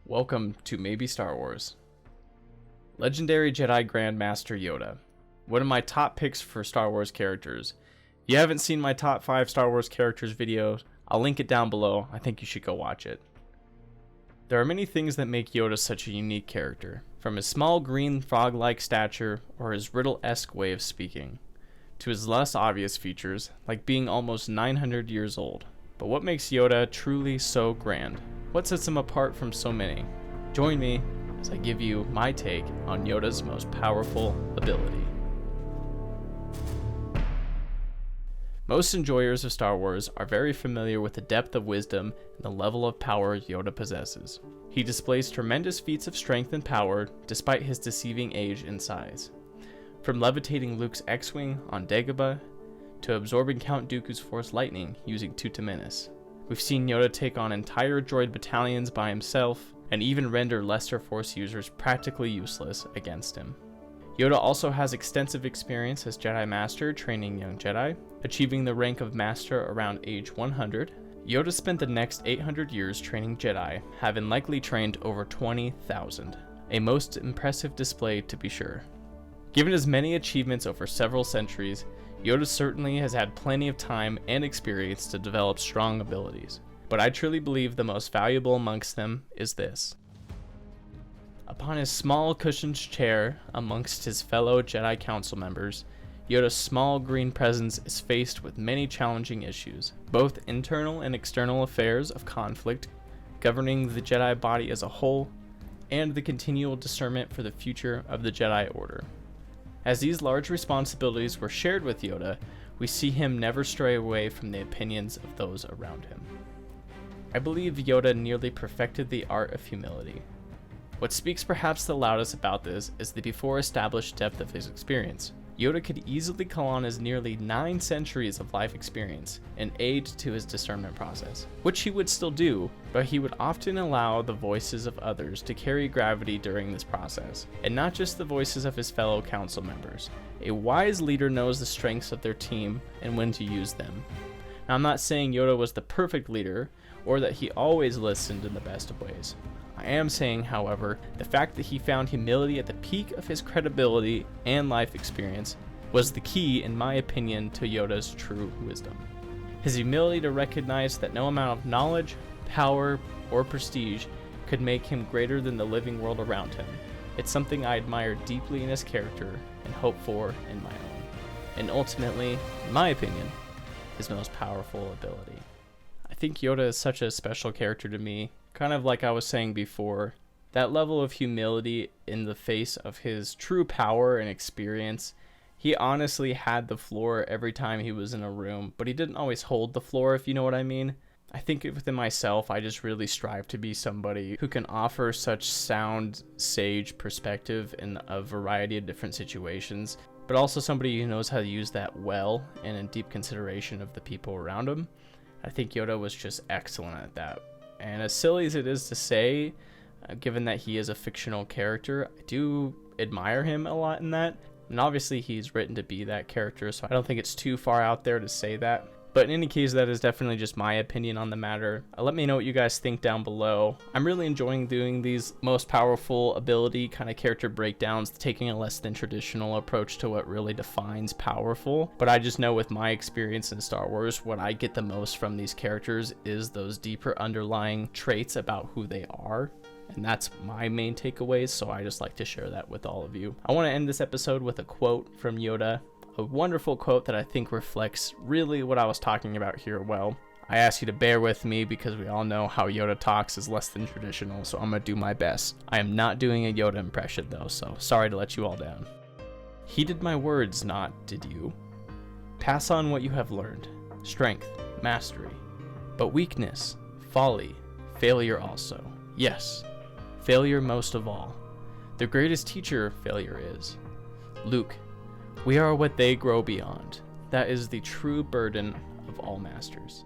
Welcome to Maybe Star Wars. Legendary Jedi Grand Master Yoda. One of my top picks for Star Wars characters. If you haven't seen my top 5 Star Wars characters video, I'll link it down below. I think you should go watch it. There are many things that make Yoda such a unique character, from his small green frog-like stature or his riddle-esque way of speaking, to his less obvious features, like being almost 900 years old. But what makes Yoda truly so grand? What sets him apart from so many? Join me as I give you my take on Yoda's most powerful ability. Most enjoyers of Star Wars are very familiar with the depth of wisdom and the level of power Yoda possesses. He displays tremendous feats of strength and power despite his deceiving age and size. From levitating Luke's X-Wing on Dagobah, to absorbing Count Dooku's Force Lightning using Tuta Menace. We've seen Yoda take on entire droid battalions by himself, and even render lesser Force users practically useless against him. Yoda also has extensive experience as Jedi Master training young Jedi, achieving the rank of Master around age 100. Yoda spent the next 800 years training Jedi, having likely trained over 20,000. A most impressive display to be sure. Given his many achievements over several centuries, Yoda certainly has had plenty of time and experience to develop strong abilities, but I truly believe the most valuable amongst them is this. Upon his small cushioned chair amongst his fellow Jedi Council members, Yoda's small green presence is faced with many challenging issues, both internal and external affairs of conflict, governing the Jedi body as a whole, and the continual discernment for the future of the Jedi Order. As these large responsibilities were shared with Yoda, we see him never stray away from the opinions of those around him. I believe Yoda nearly perfected the art of humility. What speaks perhaps the loudest about this is the before established depth of his experience. Yoda could easily call on his nearly 9 centuries of life experience and aid to his discernment process, which he would still do, but he would often allow the voices of others to carry gravity during this process, and not just the voices of his fellow council members. A wise leader knows the strengths of their team and when to use them. Now, I'm not saying Yoda was the perfect leader, or that he always listened in the best of ways. I am saying, however, the fact that he found humility at the peak of his credibility and life experience was the key, in my opinion, to Yoda's true wisdom. His humility to recognize that no amount of knowledge, power, or prestige could make him greater than the living world around him. It's something I admire deeply in his character and hope for in my own. And ultimately, in my opinion, his most powerful ability. I think Yoda is such a special character to me. Kind of like I was saying before, that level of humility in the face of his true power and experience. He honestly had the floor every time he was in a room, but he didn't always hold the floor, if you know what I mean. I think within myself, I just really strive to be somebody who can offer such sound, sage perspective in a variety of different situations, but also somebody who knows how to use that well and in deep consideration of the people around him. I think Yoda was just excellent at that. And as silly as it is to say, given that he is a fictional character, I do admire him a lot in that. And obviously he's written to be that character, so I don't think it's too far out there to say that. But in any case, that is definitely just my opinion on the matter. Let me know what you guys think down below. I'm really enjoying doing these most powerful ability kind of character breakdowns, taking a less than traditional approach to what really defines powerful. But I just know with my experience in Star Wars, what I get the most from these characters is those deeper underlying traits about who they are. And that's my main takeaways, so I just like to share that with all of you. I want to end this episode with a quote from Yoda. A wonderful quote that I think reflects really what I was talking about here well. I ask you to bear with me because we all know how Yoda talks is less than traditional, so I'm going to do my best. I am not doing a Yoda impression though, so sorry to let you all down. Heeded my words not, did you? Pass on what you have learned, strength, mastery, but weakness, folly, failure also. Yes, failure most of all. The greatest teacher failure is. Luke, we are what they grow beyond. That is the true burden of all masters.